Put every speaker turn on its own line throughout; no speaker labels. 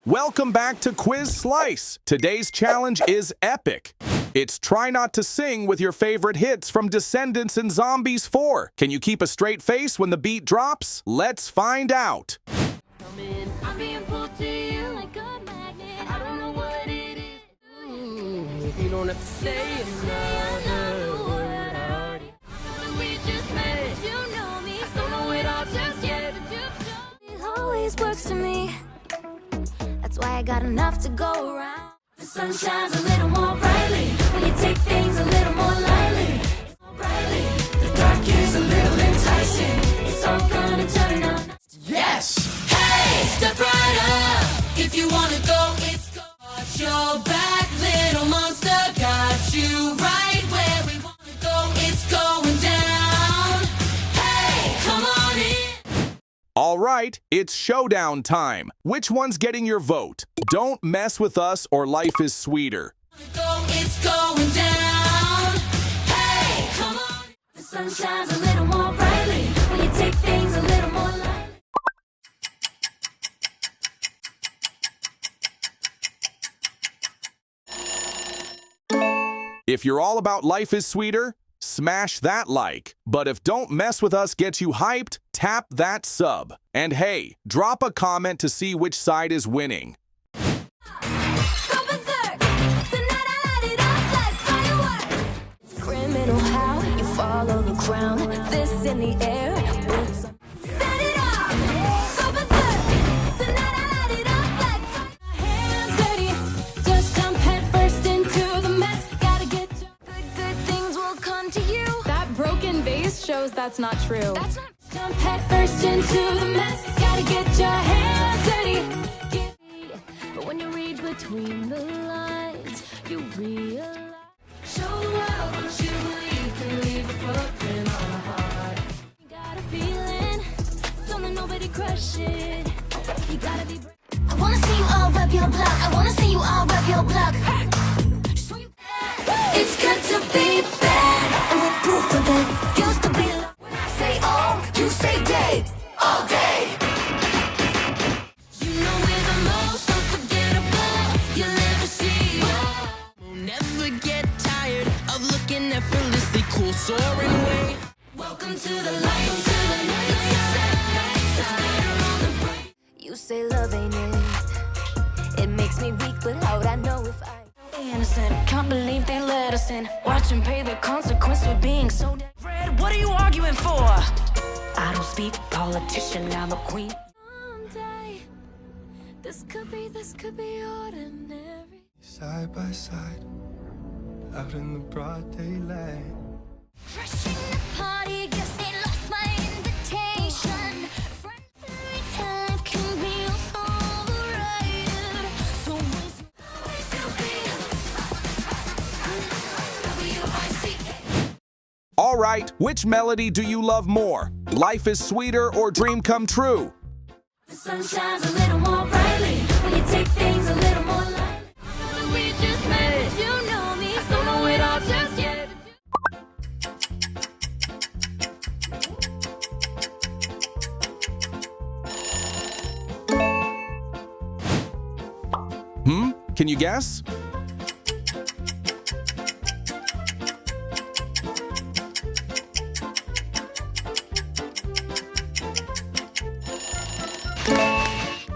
Welcome back to Quiz Slice. Today's challenge is epic. It's try not to sing with your favorite hits from Descendants and Zombies 4. Can you keep a straight face when the beat drops? Let's find out.
I'm being pulled to you like a magnet. I don't know what it is.
You don't have to say another word.
We just met. You know me. Don't know it all just yet. It always works to me. That's why I got enough to go around. The sun shines a little more brightly when you take things a little more lightly. The dark is a little enticing. It's all gonna turn on.
Yes!
Hey, step right up. If you wanna go, it's go. Watch your back, little monster. Got you right where we wanna go. It's going down. Hey, come on in.
All right, it's showdown time. Which one's getting your vote? Don't mess with us or life is sweeter.
It's going down. Hey, come on. The sun shines a little more brightly when you take things a little more lightly.
If you're all about life is sweeter, smash that like. But if don't mess with us gets you hyped, tap that sub. And hey, drop a comment to see which side is winning.
Go berserk. Tonight I light it up like fireworks. It's criminal how you fall on the ground. This in the air. Boots on. Set it off. Go berserk. Tonight I light it up like fire. Hands dirty. Just jump head first into the mess. Gotta get your good things will come to you.
That broken vase shows that's not true.
That's not. Jump head first into the mess. Gotta get your hands dirty. But when you read between the lines, you realize. Show the world what you believe can leave a footprint on a heart. You got a feeling, don't let nobody crush it. You gotta be brave. I wanna see you all rub your block. I wanna see you all rub your block. Show you. It's good to be bad, and we're proof of it. Used to be love. When I say oh, you say day, all day. You know we're the most unforgettable you'll ever see.
We'll never get tired of looking effortlessly cool, soaring away.
Welcome to the light, to the night side. You say love ain't it. It makes me weak, but how'd I know if I innocent? Can't believe they let us in. Watch them pay the consequence for being so dead.
Fred, what are you arguing for?
I don't speak politician, I'm a queen. Someday, this could be ordinary.
Side by side, out in the broad daylight.
Crashing the party, guess they lost my invitation. Friends every time can be overrated. So always W-I-C-K.
All right, which melody do you love more? Life is sweeter or Dream Come True?
The sun shines a little more brightly when you take things a little more lightly. We just met. You know me. Don't know it all just yet.
Can you guess?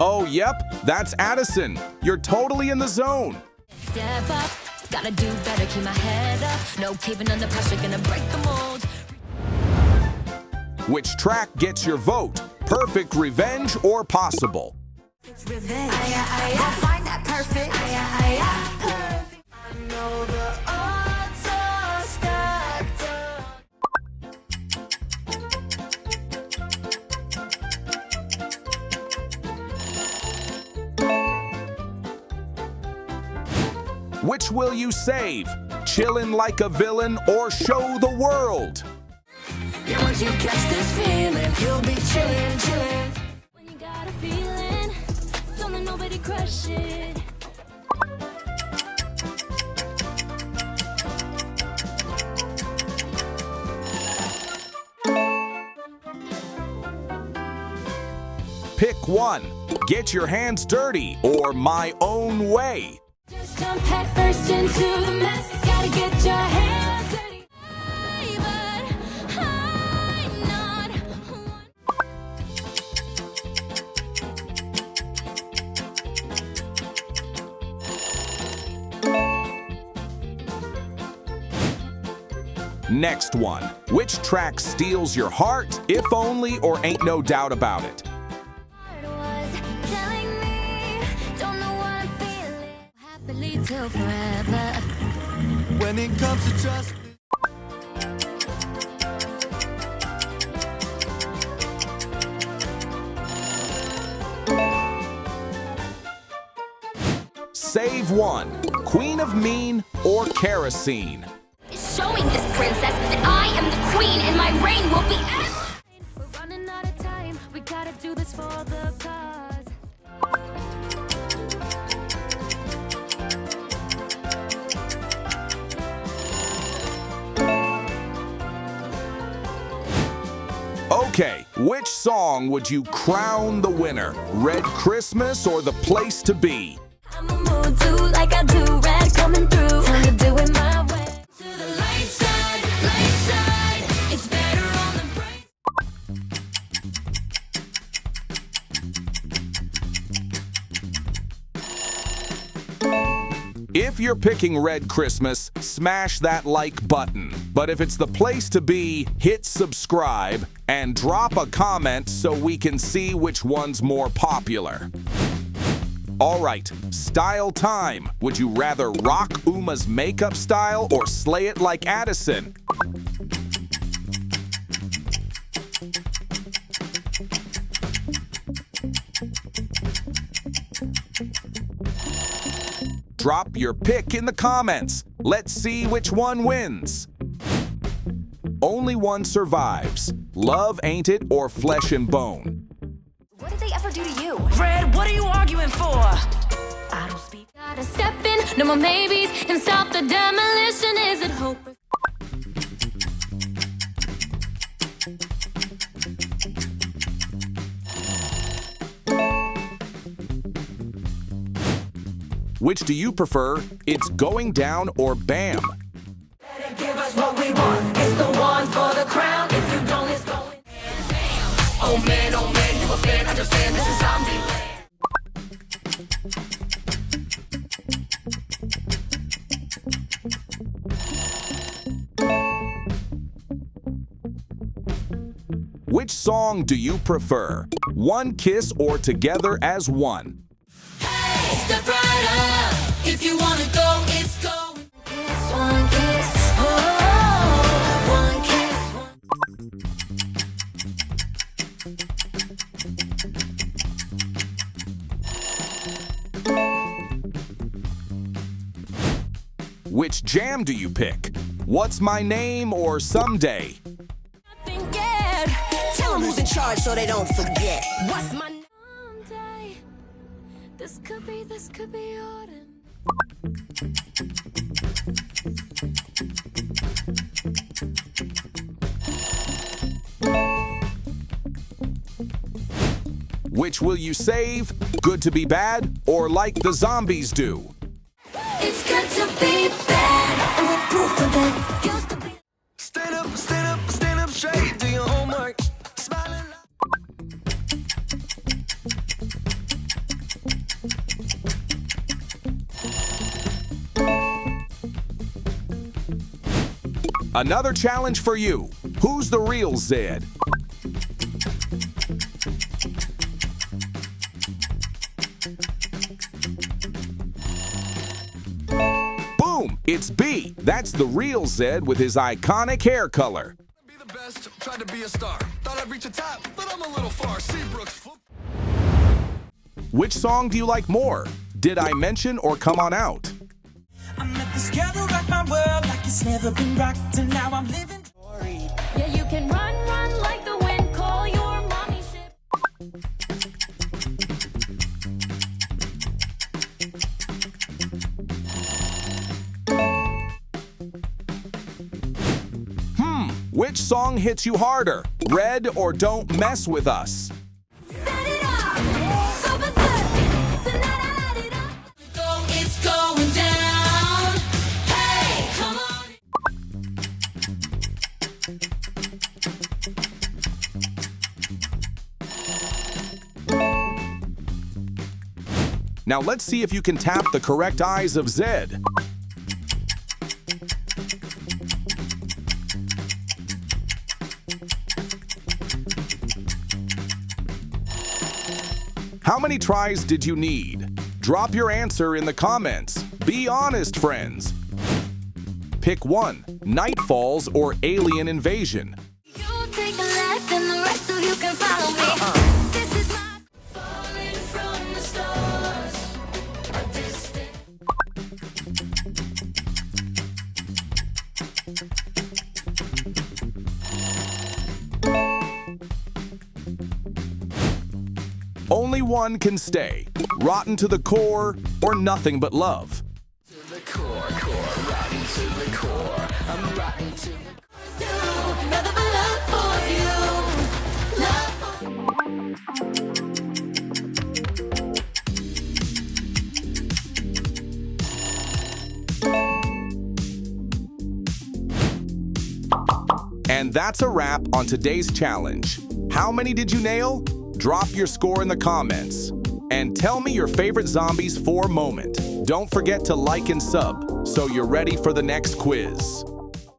Oh, yep, that's Addison. You're totally in the zone.
Step up, gotta do better, keep my head up. No caving under pressure, gonna break the mold.
Which track gets your vote? Perfect Revenge or Possible?
It's revenge. I'll find that perfect. Perfect. I know the odds are stacked up.
Which will you save? Chillin' like a villain or show the world?
Yeah, once you catch this feeling, you'll be chillin'. When you got a feeling, don't let nobody crush it.
Pick one. Get Your Hands Dirty, or My Own Way.
Just jump head first into the mess. Gotta get your hands dirty. But I'm not one.
Next one. Which track steals your heart? If Only or Ain't No Doubt About It?
Heart was telling me, don't know what I'm feeling. Happily till forever.
When it comes to trust.
Save one. Queen of Mean or Kerosene?
It's showing this princess that I am the queen and my reign will be endless. We're running out of time. We gotta do this for the cause.
Okay, which song would you crown the winner? Red Christmas or The Place to Be?
I'm a mood too, like I do, red coming through. Time to do it my way. To the light side, it's better on the bright.
If you're picking Red Christmas, smash that like button. But if it's The Place to Be, hit subscribe and drop a comment so we can see which one's more popular. All right, style time. Would you rather rock Uma's makeup style or slay it like Addison? Drop your pick in the comments. Let's see which one wins. Only one survives. Love Ain't It or Flesh and Bone?
What did they ever do to you?
Fred, what are you arguing for?
I don't speak. Gotta step in, no more maybes, and stop the demolition. Is it hope?
Which do you prefer? It's Going Down or Bam?
Give us what we want. It's the one for the crown. If you don't, it's going. Oh man, you a fan. Understand this is zombie land.
Which song do you prefer? One Kiss or Together as One?
Step right up. If you wanna go, it's going. Kiss, one kiss, oh, one kiss,
Which jam do you pick? What's My Name or Someday?
nothing yet.
Tell them who's in charge so they don't forget.
What's my someday? This could be autumn.
Which will you save? Good to be bad or Like the Zombies Do?
It's good to be bad, and we're proof of it. Used to be.
Stand up, stand up, stand up straight. Do your homework. Smiling.
Another challenge for you. Who's the real Zed? Boom! It's B. That's the real Zed with his iconic hair color.
Be the best, tried to be a star. Thought I'd reach the top, but I'm a little far. Seabrooks.
Which song do you like more? Did I Mention or Come On Out?
I met this girl who rocked my world like it's never been rocked, and now I'm living.
Yeah, you can run like the wind. Call your mommy ship.
Which song hits you harder? Red or Don't Mess With Us?
Set it up. So
Now let's see if you can tap the correct eyes of Zed. How many tries did you need? Drop your answer in the comments. Be honest, friends. Pick one, Night Falls or Alien Invasion.
You take a left and the rest of you can follow me. This is my falling from the stars. A distant.
Only one can stay. Rotten to the core or nothing but love.
Nothing but love for you. Love for you.
And that's a wrap on today's challenge. How many did you nail? Drop your score in the comments. And tell me your favorite Zombies 4 moment. Don't forget to like and sub so you're ready for the next quiz.